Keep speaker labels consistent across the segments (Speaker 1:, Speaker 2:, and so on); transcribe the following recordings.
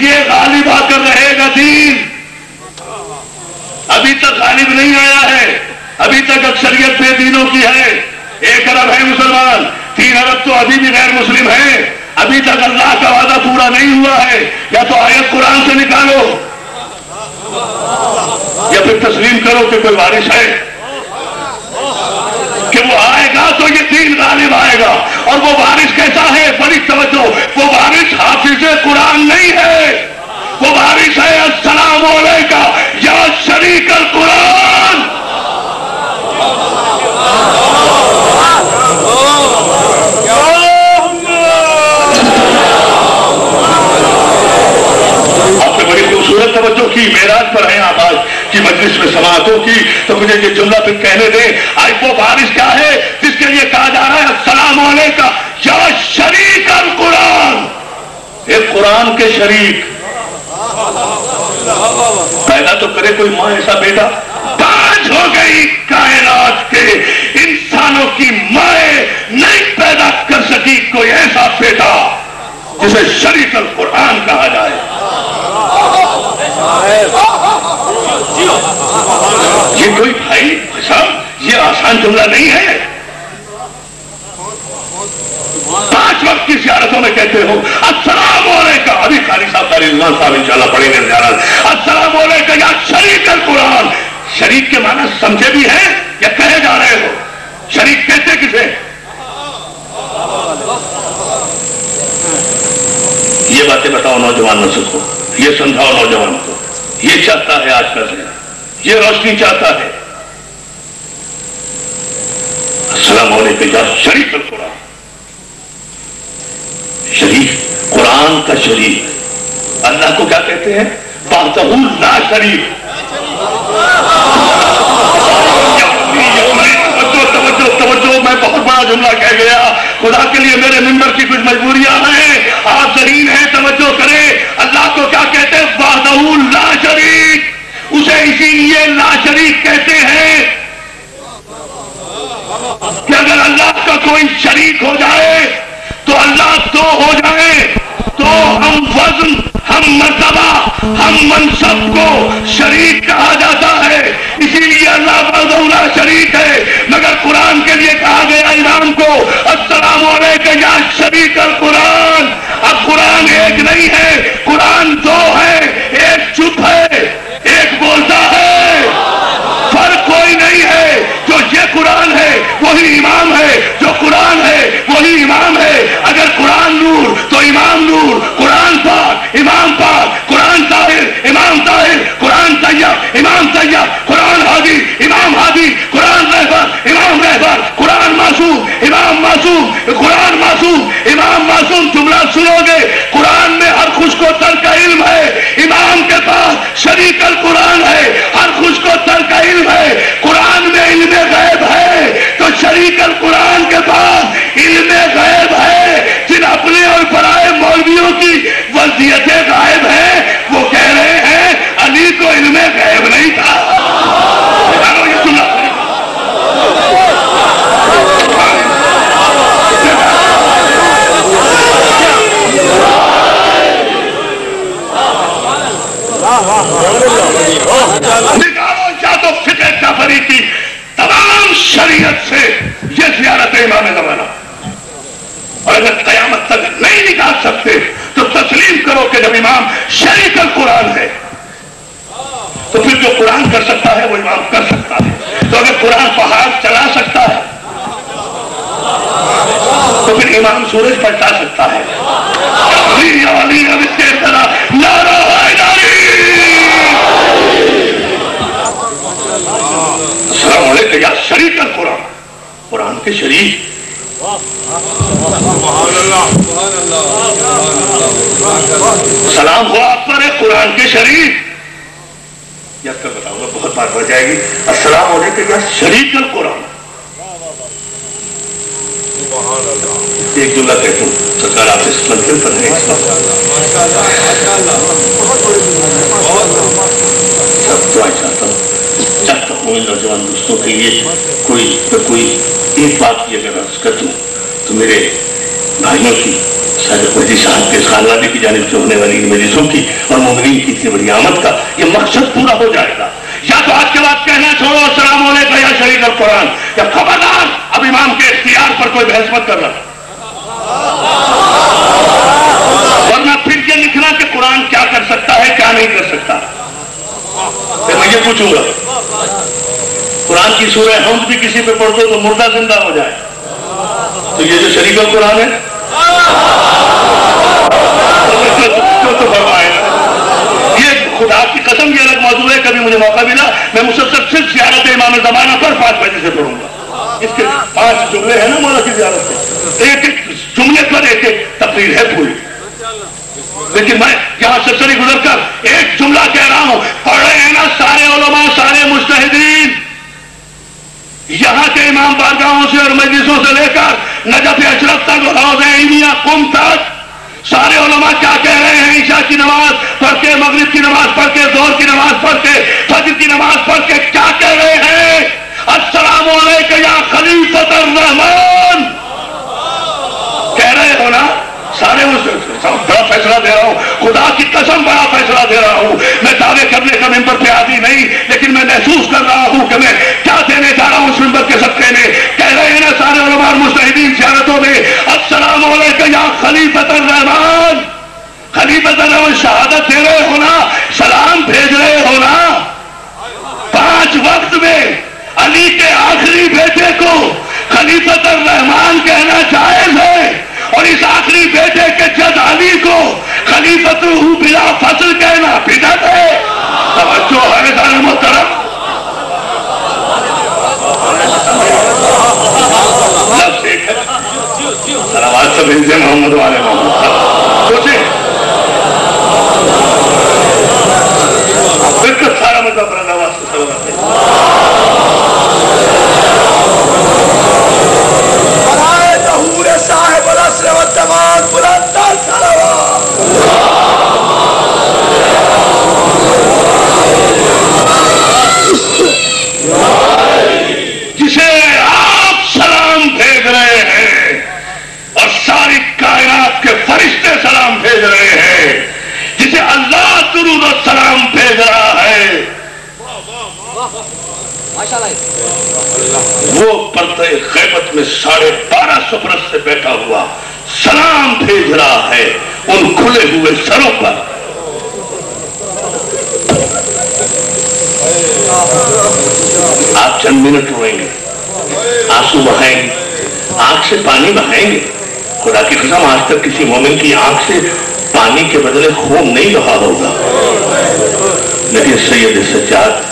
Speaker 1: لیجئے غالب آ کر رہے گا دین. ابھی تک غالب نہیں آیا ہے. ابھی تک اکثریت بے دینوں کی ہے. 1 ارب ہے مسلمان, 3 ارب تو ابھی بھی غیر مسلم ہیں. ابھی تک اللہ کا وعدہ پورا نہیں ہوا ہے. یا تو آیت قرآن سے نکالو یا پھر تسلیم کرو کہ کوئی وارث ہے, کہ وہ آئے گا تو یہ دین غالب آئے گا. اور وہ وارث کیسا ہے؟ بڑی توجہ, وہ وارث حافظ قرآن نہیں ہے. وہ وارث ہے السلام علیکم یا شریک القرآن. آپ نے بڑی خوبصورت توجہ کی. معراج پر ہیں آپ آج کی مجلس میں سماعتوں کی, تو مجھے یہ جملہ پھر کہنے دیں. آج وہ وارث کیا ہے جس کے لیے کہا جا رہا ہے السلام علیکم یا شریک القرآن. ایک قرآن کے شریک پیدا تو کرے کوئی ماں ایسا بیٹا. پانچ ہو گئی کائنات کے انسانوں کی مائیں نہیں پیدا کر سکی کوئی ایسا بیٹا جسے شریک القرآن کہا جائے. یہ کوئی بھائی صاحب یہ آسان جملہ نہیں ہے. 5 وقت کی زیارتوں میں کہتے ہو السلام علیکم. ابھی قاری صاحب قاری رضوان صاحب انشاءاللہ پڑھیں گے زیارت. السلام علیکم یا شریک القرآن. شریک کے معنی سمجھے بھی ہیں یا کہے جا رہے ہو؟ شریک کہتے کسے؟ یہ باتیں بتاؤ نوجوان نسل کو, یہ سمجھاؤ نوجوان کو. یہ چاہتا ہے آج کا ذہن, یہ روشنی چاہتا ہے. السلام علیکم یا شریک القرآن. شریک قرآن کا شریک. اللہ کو کیا کہتے ہیں؟ وحدہ لا شریک. توجہ, میں بہت بڑا جملہ کہہ گیا. خدا کے لیے میرے ممبر کی کچھ مجبوریاں ہیں, آپ ذہین ہیں, توجہ کریں. اللہ کو کیا کہتے ہیں؟ وحدہ لا شریک. اسے اسی لیے لا شریک کہتے ہیں کہ اگر اللہ کا کوئی شریک ہو جائے تو اللہ 2 ہو جائے تو ہم وزن, ہم مرتبہ, ہم منصب کو شریک کہا جاتا ہے. اسی لیے اللہ وحدہ لا شریک ہے. مگر قرآن کے لیے کہا گیا امام کو السلام علیکم یا شریک القرآن. اب قرآن ایک نہیں ہے, قرآن 2 ہے. ایک چپ ہے, ایک بولتا ہے. فرق کوئی نہیں ہے. جو یہ قرآن ہے وہی امام ہے, جو قرآن ہے وہی امام ہے. اگر قرآن نور تو امام نور, قرآن پاک امام پاک, قرآن طاہر امام طاہر, قرآن طیب امام طیب, قرآن ہادی امام ہادی, قرآن رہبر امام رہبر, قرآن معصوم امام معصوم, قرآن معصوم امام معصوم. جملہ سنو گے, قرآن میں ہر خوش کو تر کا علم ہے. امام کے پاس شریک القرآن ہے. ہر خوش کو تر کا علم ہے. قرآن میں علم غیب ہے تو شریک القرآن کے پاس علم غیب ہے. جن اپنے اور پرائے مولویوں کی وضعیتیں غائب ہیں وہ کہہ رہے ہیں علی کو علم غیب نہیں تھا. یہ سننا نکالو یا تو فقہ جعفری کی تمام شریعت سے یہ زیارت امام زمانہ. اور اگر قیامت تک نہیں نکال سکتے تو تسلیم کرو کہ جب امام شریک القرآن ہے تو پھر جو قرآن کر سکتا ہے وہ امام کر سکتا ہے. تو اگر قرآن پہاڑ چلا سکتا ہے تو پھر امام سورج پلٹا سکتا ہے. السلام علیکم یا شریک القرآن. قرآن کے شریک. سلام ہو آپ پر قرآن کے شریک. یاد کر بتاؤں گا, بہت بار ہو جائے گی. السلام علیکم یا شریک القرآن. ایک جملہ کہتا ہوں, سرکار آپ سے منزل پر ہے. سب دعا چاہتا ہوں نوجوان دوستوں کے لیے کوئی ایک بات کی اگر عرض کر دوں تو میرے بھائیوں کی حضرت مہدی صاحب کے خانوادے کی جانب سے ہونے والی مجلسوں کی اور مومنین کی اتنی بڑی آمد کا یہ مقصد پورا ہو جائے گا. یا تو آج کے بعد کہنا چھوڑو السلام علیکم یا شریک القرآن، یا خبردار اب امام کے اختیار پر کوئی بحث مت کرنا، ورنہ پھر یہ لکھنا کہ قرآن کیا کر سکتا ہے کیا نہیں کر سکتا. پھر میں یہ پوچھوں گا قرآن کی سورہ حمد بھی کسی پہ پڑھ دو تو مردہ زندہ ہو جائے، تو یہ جو شریک القرآن ہے تو فرمائے. یہ خدا کی قسم یہ الگ موضوع ہے، کبھی مجھے موقع ملا میں مسلسل صرف زیارت امام زمانہ پر 5 بجے سے پڑھوں گا. اس کے 5 جملے ہیں نا مولا کی زیارت سے، ایک ایک جملے پر ایک ایک تقریر ہے پوری. لیکن میں یہاں سرسری گزر کر ایک جملہ کہہ رہا ہوں، پڑھے ہیں نا سارے علماء سارے مجتہدین یہاں کے امام بارگاہوں سے اور مجلسوں سے لے کر نجف اشرف تک، حوض عینیہ قم تک، سارے علماء کیا کہہ رہے ہیں؟ عشاء کی نماز پڑھ کے، مغرب کی نماز پڑھ کے، ظہر کی نماز پڑھ کے، فجر کی نماز پڑھ کے کیا کہہ رہے ہیں؟ السلام علیکم یا خلیفۃ الرحمان کہہ رہے ہو نا سارے. بڑا فیصلہ دے رہا ہوں، خدا کی قسم بڑا فیصلہ دے رہا ہوں. میں دعوے کرنے کا ممبر پہ عادی نہیں، لیکن میں محسوس کر رہا ہوں کہ میں کیا دینے جا رہا ہوں اس ممبر کے صدقے میں. کہہ رہے ہیں نا سارے علماء اور مجتہدین زیارتوں میں السلام علیکم یا خلیفۃ الرحمان. خلیفۃ الرحمان شہادت دے رہے ہو نا، سلام بھیج رہے ہو نا. 5 وقت میں علی کے آخری بیٹے کو خلیفۃ الرحمان کہنا جائز ہے، اور اس آخری بیٹے کے جد علی کو خلیفۃ بلا فصل کہنا بدعت ہے. توجہ ہے سارے محترم، لفظ ایک ہے، صلوات سب ان سے محمد والے محمد سوچیں. بالکل سارا مطلب رضا واسطے صلوات صاحب العصر والزمان بلند الصلوات. جسے آپ سلام بھیج رہے ہیں اور ساری کائنات کے فرشتے سلام بھیج رہے ہیں، جسے اللہ درود و سلام بھیج رہا ہے، وہ پردہ غیبت میں 1250 برس سے بیٹھا ہوا سلام بھیج رہا ہے ان کھلے ہوئے سروں پر. آپ چند منٹ روئیں گے، آنسو بہائیں گے، آنکھ سے پانی بہائیں گے. خدا کی قسم آج تک کسی مومن کی آنکھ سے پانی کے بدلے خون نہیں بہا ہوگا، لیکن سید سجاد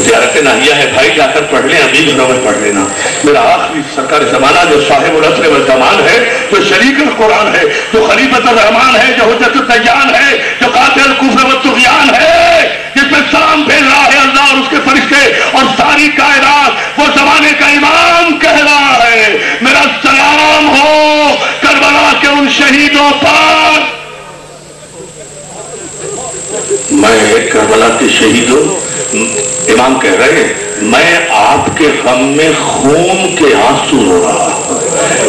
Speaker 1: زیارت ناہیہ ہے بھائی، جا کر پڑھ لیں، ابھی گھروں میں پڑھ لینا. میرا آخری سرکار زمانہ جو صاحب العصر والزمان ہے، جو شریک القرآن ہے، جو خلیفۃ الرحمان ہے، جو حجت الدیان ہے، جو قاطع الکفر والطغیان ہے، جس پہ سلام بھیج رہا ہے اللہ اور اس کے فرشتے اور ساری کائنات، وہ زمانے کا امام کہہ رہا ہے میرا سلام ہو کربلا کے ان شہیدوں پر. میں کربلا کے شہیدوں، امام کہہ رہے ہیں میں آپ کے غم میں خون کے آنسو رو رہا ہوں.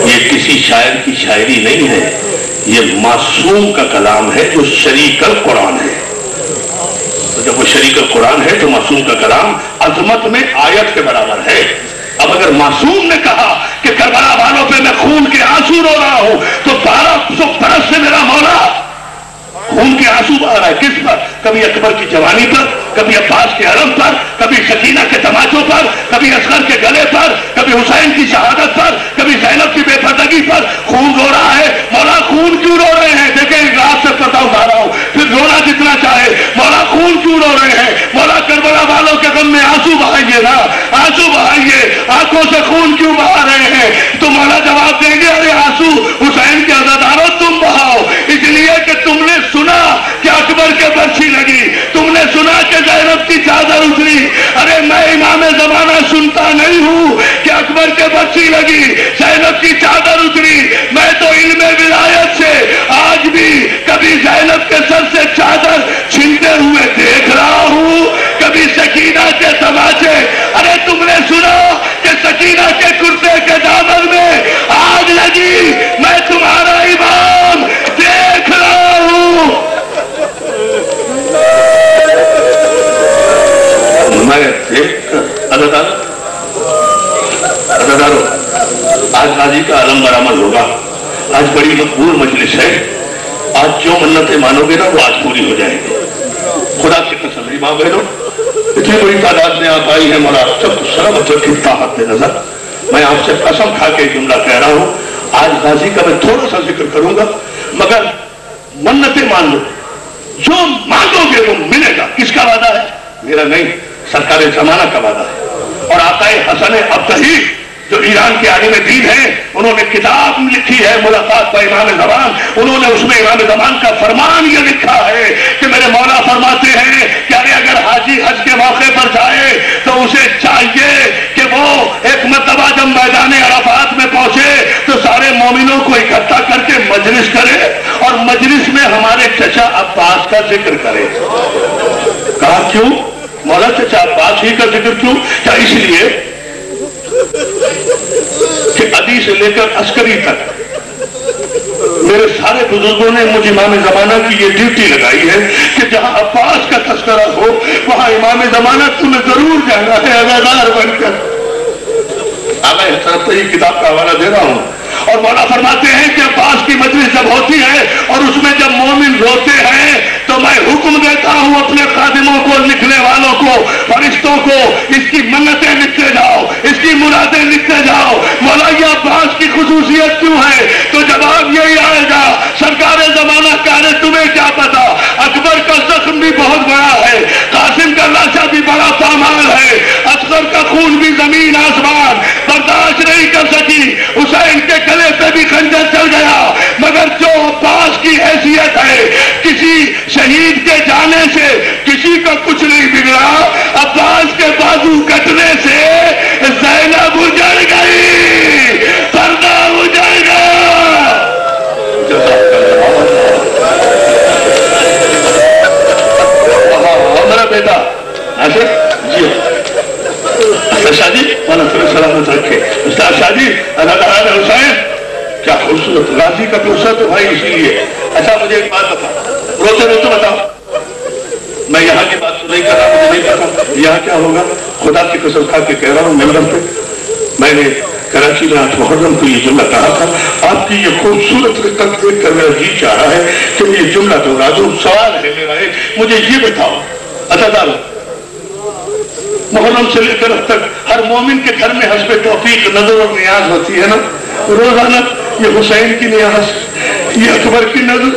Speaker 1: یہ کسی شاعر کی شاعری نہیں ہے، یہ معصوم کا کلام ہے جو شریک القرآن ہے. تو جب وہ شریک القرآن ہے تو معصوم کا کلام عظمت میں آیت کے برابر ہے. اب اگر معصوم نے کہا کہ کربلا والوں پہ میں خون کے آنسو رو رہا ہوں، تو 1200 برس سے میرا مولا خون کے آنسو بہا رہا ہے. کس پر؟ کبھی اکبر کی جوانی پر، کبھی عباس کے علم پر، کبھی سکینہ کے تماچوں پر، کبھی اصغر کے گلے پر، کبھی حسین کی شہادت پر، کبھی زینب کی بے پردگی پر خون رو رہا ہے. مولا خون کیوں رو رہے ہیں؟ دیکھیں رات سے پردہ اٹھا رہا ہوں، پھر رونا جتنا چاہے. مولا خون کیوں رو رہے ہیں؟ مولا کربلا والوں کے غم میں آنسو بہائیے نا، آنسو بہائیے. آنکھوں سے خون کیوں بہا رہے ہیں؟ تو مولا جواب دیں گے ارے آنسو حسین کے عزاداروں تم بہاؤ، اس لیے کہ تم نے سنا کہ اکبر کے برچھی لگی، تم نے سنا کہ زینب کی چادر اتری. ارے میں امام زمانہ سنتا نہیں ہوں کہ اکبر کے برچھی لگی، زینب کی چادر اتری. میں تو علم ولایت سے آج بھی کبھی زینب کے سر سے چادر چھینتے ہوئے دیکھ رہا ہوں، کبھی سکینہ کے تماچے. ارے تم نے आज गाजी का आलम बरामद होगा। आज बड़ी मकबूल मजलिस है। आज जो मन्नतें मानोगे ना वो आज पूरी हो जाएगी। खुदा की कसम है माँ बहनों, इतनी बड़ी तादाद में आप आई है मौला, सब शर्म की ताकत नजर। मैं आपसे कसम खा के जुमला कह रहा हूँ, आज गाजी का मैं थोड़ा सा जिक्र करूंगा, मगर मन्नतें मान लो, जो मांगोगे वो मिलेगा। किसका वादा है? मेरा नहीं, सरकार जमाना का वादा है। और आकाए हसन अब्तही जो ईरान के आलिम दीन है, उन्होंने किताब लिखी है मुलाकात का इमाम ज़मान। उन्होंने उसमें इमाम ज़मान का फरमान ये लिखा है कि मेरे मौला फरमाते हैं कि अगर हाजी हज के मौके पर जाए तो उसे चाहिए कि वो एक मर्तबा जब मैदान अराफात में पहुंचे तो सारे मोमिनों को इकट्ठा करके मजलिस करे और मजलिस में हमारे चचा अब्बास का जिक्र करे। कहा क्यों? मौला चचा अब्बास ही का जिक्र क्यों? क्या इसलिए कि अदी से लेकर अस्करी तक मेरे सारे बुजुर्गों ने मुझे इमाम ज़माना की ये ड्यूटी लगाई है कि जहां अब्बास का तस्करा हो वहां इमाम ज़माना तुम्हें जरूर जाना है अदादार बनकर। अब मैं तरफ से किताब का हवाला दे रहा हूं। और मौला फरमाते हैं कि अब्बास की मजलिस जब होती है और उसमें जब मोमिन रोते हैं तो मैं हुक्म देता हूं अपने खादिमों को, लिखने वालों को, फरिश्तों को, इसकी मन्नतें लिखते जाओ, इसकी मुरादें लिखते जाओ। मौला ये अब्बास की खुसूसियत क्यों है? तो जवाब यही आएगा, सरकार जमाना कारे तुम्हें क्या पता, अकबर का जख्म भी बहुत बड़ा है, कासिम का लाशा भी बड़ा पामाल है, असगर का खून भी जमीन आसमान बर्दाश्त नहीं कर सकी, हुसैन के गले पे भी खंजर चल गया, मगर जो अब्बास की हैसियत है, किसी शहीद के जाने से किसी का कुछ नहीं बिगड़ा। अब्बास के बाजू कटने से ज़ैनब उजड़ गई, पर्दा उजड़ गया। हमारा बेटा ऐसे जी शादी माना सलामत रखे शादी अल्लाह हुसैन, क्या खूबसूरत गाजी का दूसरा तो भाई इसीलिए। अच्छा मुझे एक बात बता, रोते रोते बताओ, मैं यहाँ की बात तो नहीं कर रहा, मुझे नहीं पता यहाँ क्या होगा। खुदा की कसम खा के कह रहा हूँ, मेंबर पे मैंने कराची में 8 मुहर्रम को ये जुमला कहा था। आपकी ये खूबसूरत रिकत देख कर मेरा जी चाह रहा है कि ये जुमला दोहरा दूं। सवाल है मेरा एक, मुझे ये बताओ, अच्छा दारो मुहर्रम से लेकर अब तक हर मोमिन के घर में हस्ब तौफीक नजर और नियाज होती है ना रोजाना। ये हुसैन की नियाज, ये अकबर की नजर,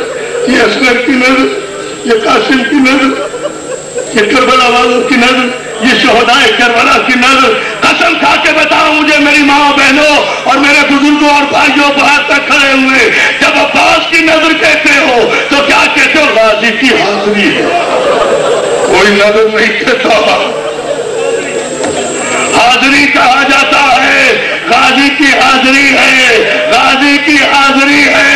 Speaker 1: ये असगर की नजर, ये कासिम की नजर, ये करबला वालों की नजर, ये शोहदाए करबला की नजर। कसम खा के बताओ मुझे मेरी माँ बहनों और मेरे बुजुर्गों और भाइयों बाहर तक खड़े हुए, जब अब्बास की नजर कहते हो तो क्या कहते हो? गाजी की हाजिरी है। कोई नजर नहीं कहता, हाजिरी कहा जाता है, गाजी की हाजिरी है, गाजी की हाजिरी है।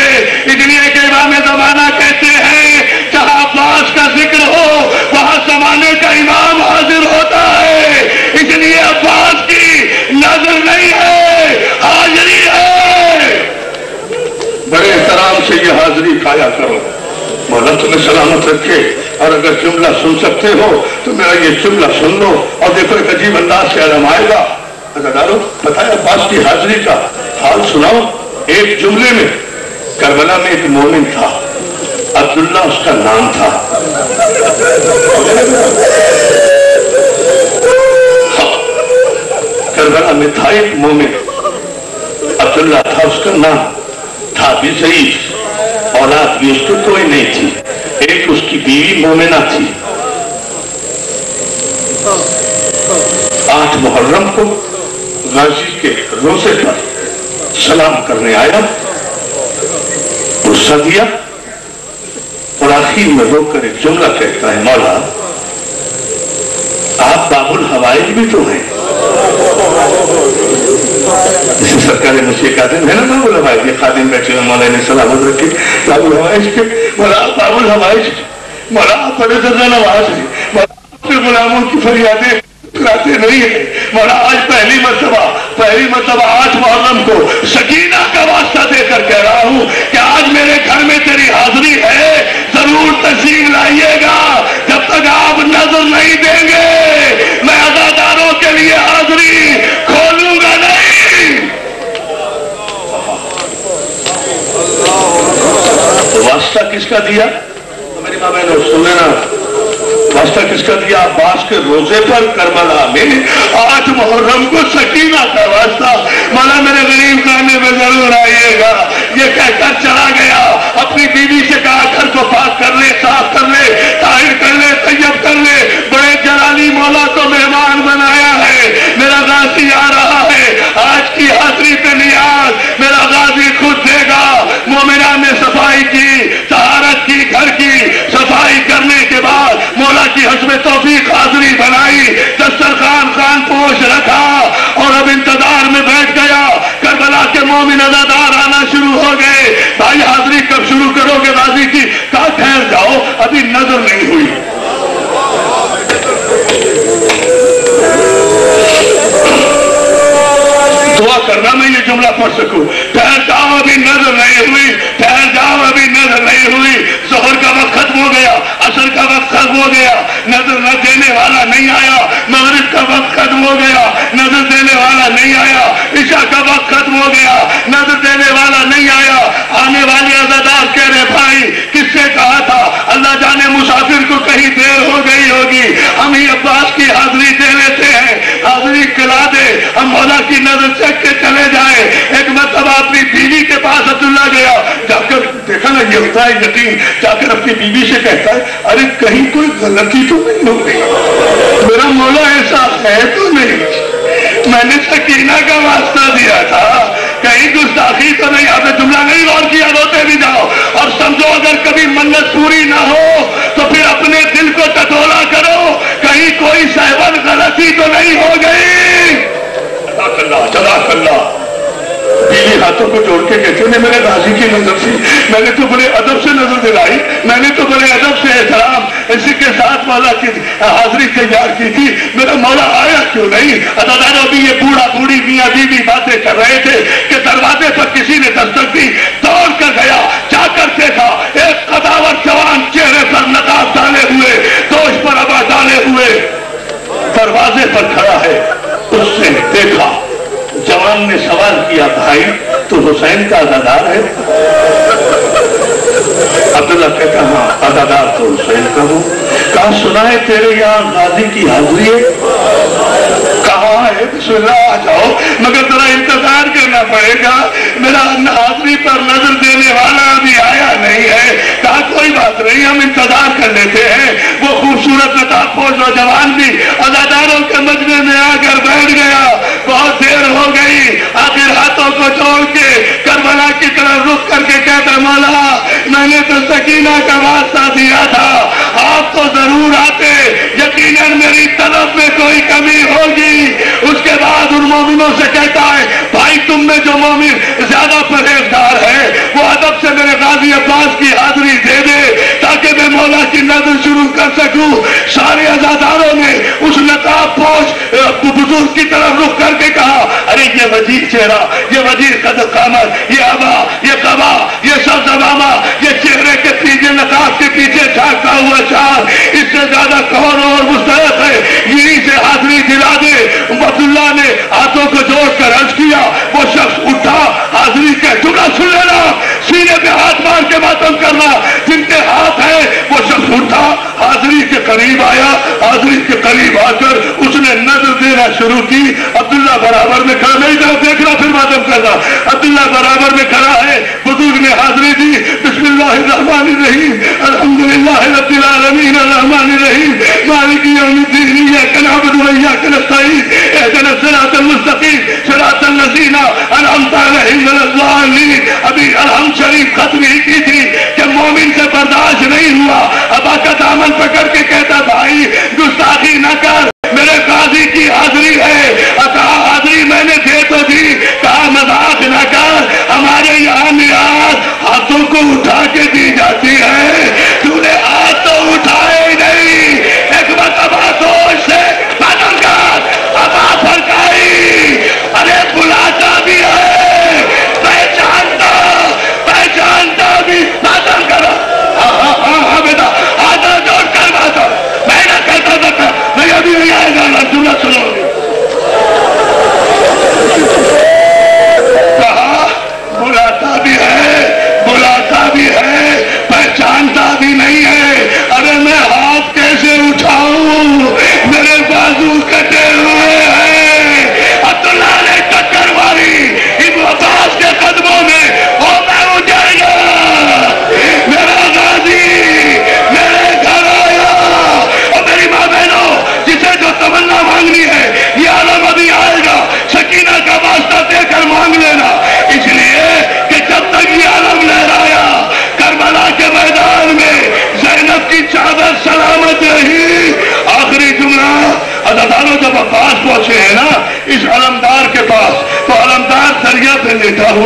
Speaker 1: इसलिए कि इमाम ज़माना कहते हैं जहां अब्बास का जिक्र हो वहां जमाने का इमाम हाजिर होता है। इसलिए अब्बास की नजर नहीं है, हाजिरी है। बड़े एहतराम से ये हाजिरी खाया करो, मौला तुम्हें सलामत रखे। और अगर जुमला सुन सकते हो तो मेरा ये जुमला सुन लो और देखो एक अजीब अंदाज से आराम आएगा। अगर डालो बताया अब्बास की हाजिरी का हाल सुनाओ। एक जुमले में करबला में एक मोमिन था, अब्दुल्ला उसका नाम था। करबला में था एक मोमिन, अब्दुल्ला था उसका नाम, था भी सही, औलाद भी उसको कोई नहीं थी, एक उसकी बीवी मोमिना थी। 8 मुहर्रम को गाजी के रोजे पर सलाम करने आया, गुस्सा दिया और आखिर में रोककर एक जुमला कहता है, मौला आप बाबुल हवाइज भी तो हैं। जैसे सरकारी मसीह खादिम है ना बाबुल हवाइज, ये खादिम बैठे हुए मौला ने सलामत रखी बाबुल हवाइज के, मौला बाबुल हवाइज, मौला बड़े दर्जा नवाज है, मौला गुलामों की फरियादें लाते नहीं है। मौला आज पहली मर्तबा 8 मुहर्रम को सकीना का वास्ता देकर कह रहा हूं कि आज मेरे घर में तेरी हाजिरी है, जरूर तशरीफ लाइएगा। जब तक आप नजर नहीं देंगे मैं अदादारों के लिए हाजिरी खोलूंगा नहीं। किसका दिया? तो मेरी माँ बहनों सुने ना, वास्ता किसका दिया? अब्बास के रोजे पर करबला में 8 मुहर्रम को सकीना का वास्ता, मौला मेरे गरीब खाने में जरूर आइएगा। ये कहकर चला गया, अपनी बीवी से कहा घर को पाक कर ले, साफ कर ले, ताहिर कर ले, तैयब कर ले, बड़े जलाली मौला को मेहमान बनाया है। मेरा गाजी आ रहा है, आज की हाजिरी पे नियाज मेरा गाजी खुद देगा। मोमिना ने सफाई की, तहारत की, घर की सफाई करने के बाद मौला की हस्ब तौफीक हाजिरी बनाई, दस्तरखान खान पोश रखा और अब इंतजार में बैठ गया। करबला के मोमिन अज़ादार आना शुरू हो गए। भाई हाजिरी कब शुरू करोगे गाजी की? कहा ठहर जाओ, अभी नजर नहीं हुई। दुआ करना मैं ये जुमला पढ़ सकूं, ठहर जाओ अभी नजर नहीं हुई, ठहर जाओ अभी नजर नहीं हुई। जोहर का वक्त खत्म हो गया, असर का वक्त खत्म हो गया, नजर न देने वाला नहीं आया। मगरिब का वक्त खत्म हो गया, नजर देने वाला नहीं आया। इशा का वक्त खत्म हो गया, नजर देने वाला नहीं आया। आने वाले अज़ादार कह रहे भाई किससे कहा था? अल्लाह जाने मुसाफिर को कहीं देर हो गई होगी, हम ही अब्बास की हाजिरी दे लेते हैं, हाजिरी खिला दे, हम मौला की नजर चेक के चले जाए। एक मतलब अपनी बीवी के पास अब्दुल्ला गया, जाकर देखा ना ये होता है यकीन, जाकर अपनी बीवी से कहता है अरे कहीं कोई गलती तो नहीं हो गई, मेरा मौला ऐसा है तो नहीं, मैंने सकीना का वास्ता दिया था, कहीं गुस्ताखी तो नहीं। आपने जुमला नहीं गौर किया, रोते भी जाओ और समझो अगर कभी मन्नत पूरी ना हो तो फिर अपने दिल को टटोला करो, कहीं कोई सहवन गलती तो नहीं हो गई। जज़ाकल्लाह। बीवी हाथों को जोड़ के कहते हैं मेरे गाजी की नजर से, मैंने तो बड़े अदब से नजर दिलाई, मैंने तो बड़े अदब से एहतराम इसी के साथ मौला की हाजिरी तैयार की थी, मेरा मौला आया क्यों नहीं? अदादारों भी ये बूढ़ा बूढ़ी मियाँ बीवी बातें कर रहे थे कि दरवाजे पर किसी ने दस्तक दी, दौड़ कर गया, जाकर देखा एक कदावर जवान चेहरे पर नकाब डाले हुए, दोष पर अबा डाले हुए दरवाजे पर खड़ा है। उसने देखा, जवान ने सवाल किया भाई तो हुसैन का अदादार है? अब्दुल्ला कहता हाँ अदादार तो हुसैन का हूं। कहा सुना है तेरे यहाँ गाजी की हाजिरी है? कहा है बिस्मिल्लाह आ जाओ, मगर जरा इंतजार करना पड़ेगा, मेरा हाजिरी पर नजर देने वाला अभी आया नहीं है। कहा कोई बात नहीं, हम इंतजार कर लेते हैं। वो खूबसूरत नकाबपोश नौजवान भी अदादारों के मजमे में आकर बैठ गया। बहुत देर हो गई, आखिर हाथों को जोड़ के करबला की तरफ रुख करके कहता मौला मैंने तो सकीना का वास्ता दिया था, आप तो जरूर आते, यकीनन मेरी तलब में कोई कमी होगी। उसके बाद उन मोमिनों से कहता है भाई तुम में जो मोमिन ज्यादा परहेजगार है वो अदब से मेरे गाजी अब्बास की हाजिरी दे दे ताकि मैं मौला की नजर शुरू कर सकूं। सारे अज़ादारों ने उस नकाबपोश बुजुर्ग की तरफ रुख करके कहा अरे ये वजीर चेहरा, ये वजीर कदर कामत, ये अबा, ये कबा, ये सब्ज़मामा, ये चेहरे के पीछे नकाब के पीछे झांकता हुआ चार, इससे ज्यादा कौन और मुस्तहक है? यहीं से हाजिरी दिला दे। अब्दुल्ला ने हाथों को जोड़कर अर्ज किया, वो शख्स उठा, हाजिरी का जुमला सुन लेना, सीने पे हाथ मार के मातम करना, जिनके हाथ है वो शख्स उठा, हाजिरी के करीब आया, हाजिरी के करीब आकर उसने नजर देना शुरू की। अब्दुल्ला बराबर में खड़ा, नहीं तरफ देखना फिर मातम करना। अब्दुल्ला बराबर में खड़ा है, बुजुर्ग ने हाजिरी दी, बिस्मिल्लाहिर्रहमानिर्रहीम, अल्हम्दुलिल्लाहि रब्बिल आलमीन, अर्रहमानिर्रहीम, मालिकी यौमिद्दीन, इय्याका नअबुदु व इय्याका नस्तईन, इहदिनस सिरातल मुस्तकीम, सिरातल लज़ीना अनअमता अलैहिम गैरिज़-ज़ालिमीन। अभी अलहम्द शरीफ खत्म ही की थी कि मोमिन से बर्दाश्त नहीं हुआ, अबा का दामन पकड़ के कहता भाई गुस्ताखी न कर, मेरे गाजी की हाजिरी है। कहा हाजिरी मैंने दे तो दी, कहा मजाक न कर, हमारे यहाँ नियाज हाथों को उठा के दी जाती है, तूने हाथ तो उठाए नहीं। एक मतलब दोष से बदल कर अबा फरकाई, अरे बुलाता भी है, पहचानता भी, बदल कर। हाँ बेटा हाथ जोड़ कर बात, मैं ना कहता था मैं अभी नहीं आएगा ना, सुना सुनोगे। बुलाता भी है, पहचान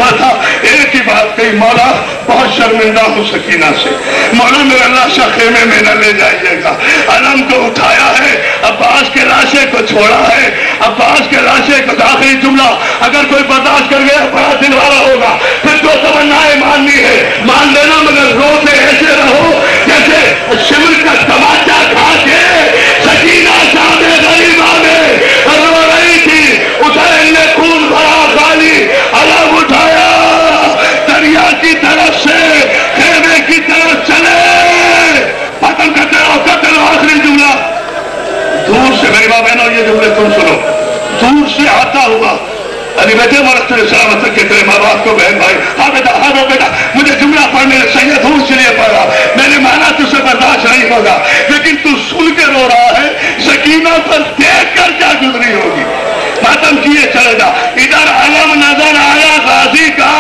Speaker 1: रहा था, एक ही बात कही, मौला बहुत शर्मिंदा हूँ सकीना से, मौला मेरा लाशा खेमे में न ले जाइएगा। अलम को उठाया है, अब्बास के लाशे को छोड़ा है, अब्बास के लाशे को, आखिरी जुमला अगर कोई बर्दाश्त कर गया बड़ा दिल वाला होगा, फिर जो तमन्नाएं माननी है मान लेना, मगर रोते ऐसे रहो जैसे शिविर का तमाचा खा के सकीना सामने गरीबा में रो रही थी, हुसैन ने खून भरा खाली अलग उठाया, दरिया की तरफ से खेमे की तरफ चले, खत्म करते रहो। आखिरी जुमला दूर से, मेरी माँ बहनों ये जुमले तुम सुनो, दूर से आता हुआ अली बेटे मरते सलामत के तेरे माँ बाप को, बहन भाई, हाँ बेटा मुझे जुमला पढ़ने सैयद हूँ इसलिए पढ़ा, मैंने माना तुझसे बर्दाश्त नहीं होगा, लेकिन तू सुन के रो रहा है, सकीना पर देख कर क्या गुजरी होगी, मातम किए चलेगा। इधर अलम नजर आया गाजी का,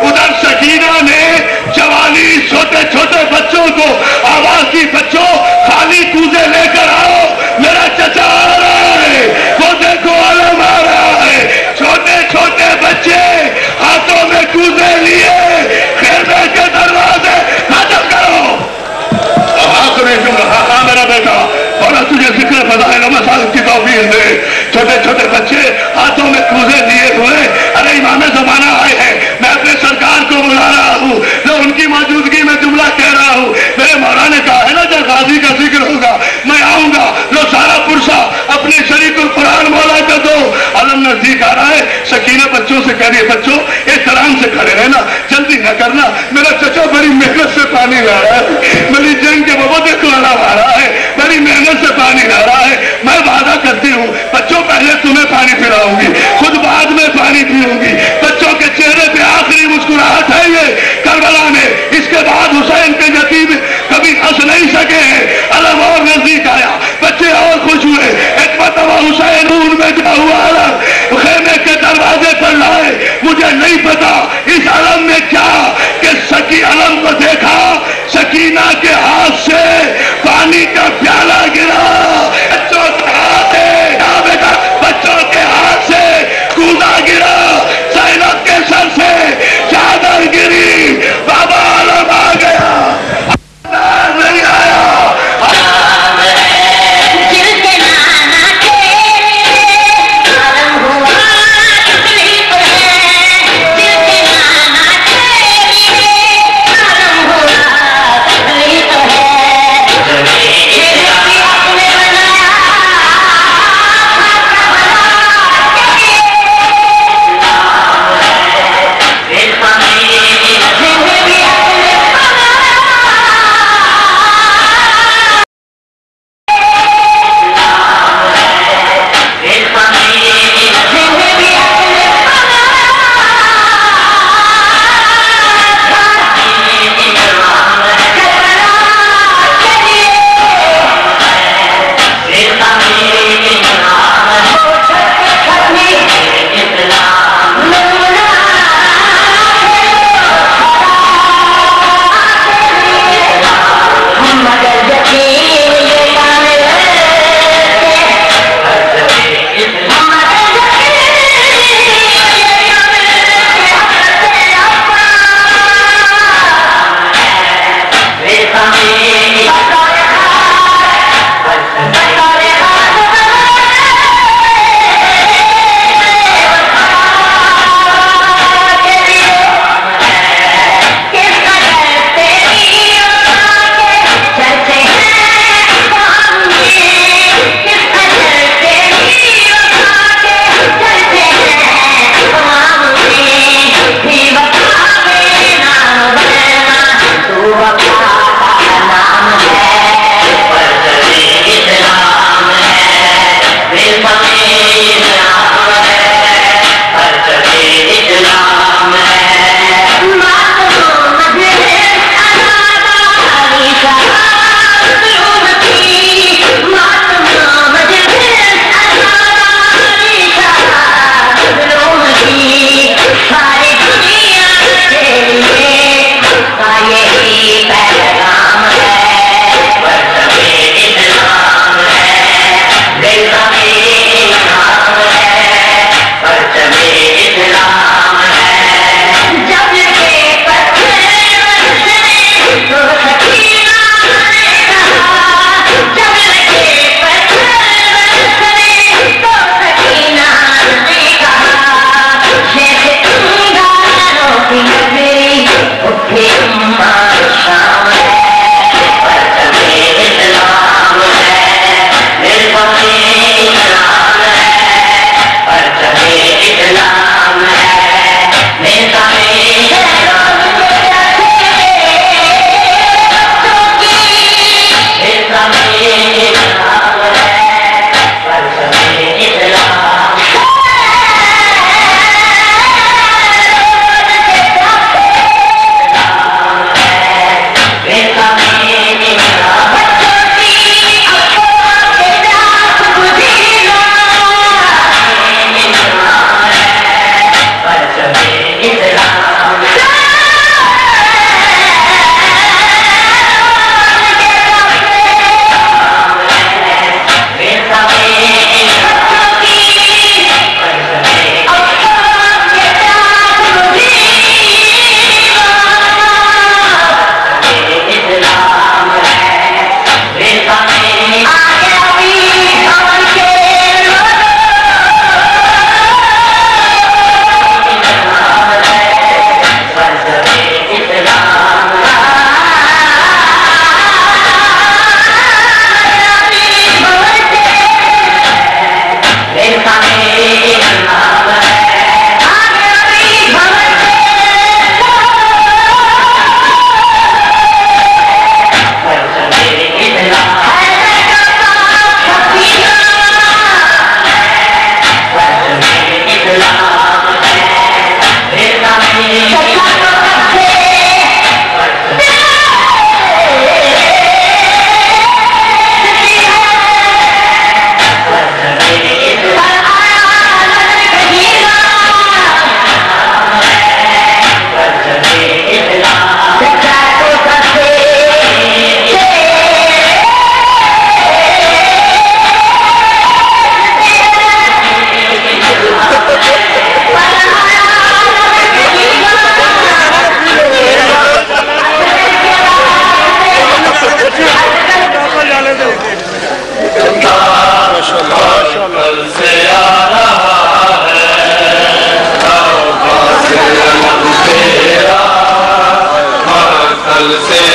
Speaker 1: उधर सकीना ने जवानी छोटे छोटे बच्चों को आवाज की, बच्चों खाली कूजे लेकर आओ, मेरा चचा आ रहा है, वो देखो अलम आ रहा है, छोटे छोटे बच्चे हाथों में कूजे लिए खेमे के दरवाजे खत्म करो। हाँ मेरा बेटा, बोला तुझे जिक्र फज़ाइल मसाइल की तौफीक दे, छोटे छोटे बच्चे हाथों में कूजे लिए हुए, अरे इमाम ज़माना आए हैं, मैं अपने सरकार को बुला रहा हूँ, जो उनकी मौजूदगी में जुमला कह रहा हूँ, मेरे मौला ने कहा है ना जब गाजी का जिक्र होगा मैं आऊंगा, लो सारा पुरसा अपने शरीकुल कुरान मौला कर दो। अलम नजदीक आ रहा है, सकीना बच्चों से कह रही है, बच्चों एहतराम से खड़े रहना, जल्दी न करना, मेरा चचा बड़ी मेहनत से पानी ला रहा है, मेरी जंग के बाबा देखो आ रहा है, बड़ी मेहनत से पानी ला रहा है, मैं वादा करती हूँ बच्चों पहले तुम्हें पानी पिलाऊंगी, खुद बाद में पानी पीऊंगी, बच्चों के चेहरे पे आखिरी मुस्कुराहट है ये करबला में, इसके बाद हुसैन के यतीम कभी हंस नहीं सके हैं। अलम और नजदीक आया, बच्चे और खुश हुए, एक मरतबा हुसैन उनमें क्या हुआ, अलम खेमे के दरवाजे पर लाए, मुझे नहीं पता इस अलम में क्या, कि सकी अलम को देखा, सकीना के हाथ से पानी का प्याला गिरा, बच्चों के हाथ से, बेटा बच्चों के हाथ से कूदा गिरा, ज़ैनब के सर से चादर गिरी, बाबा अलम आ गया, नहीं आया।
Speaker 2: दिल مجھ سے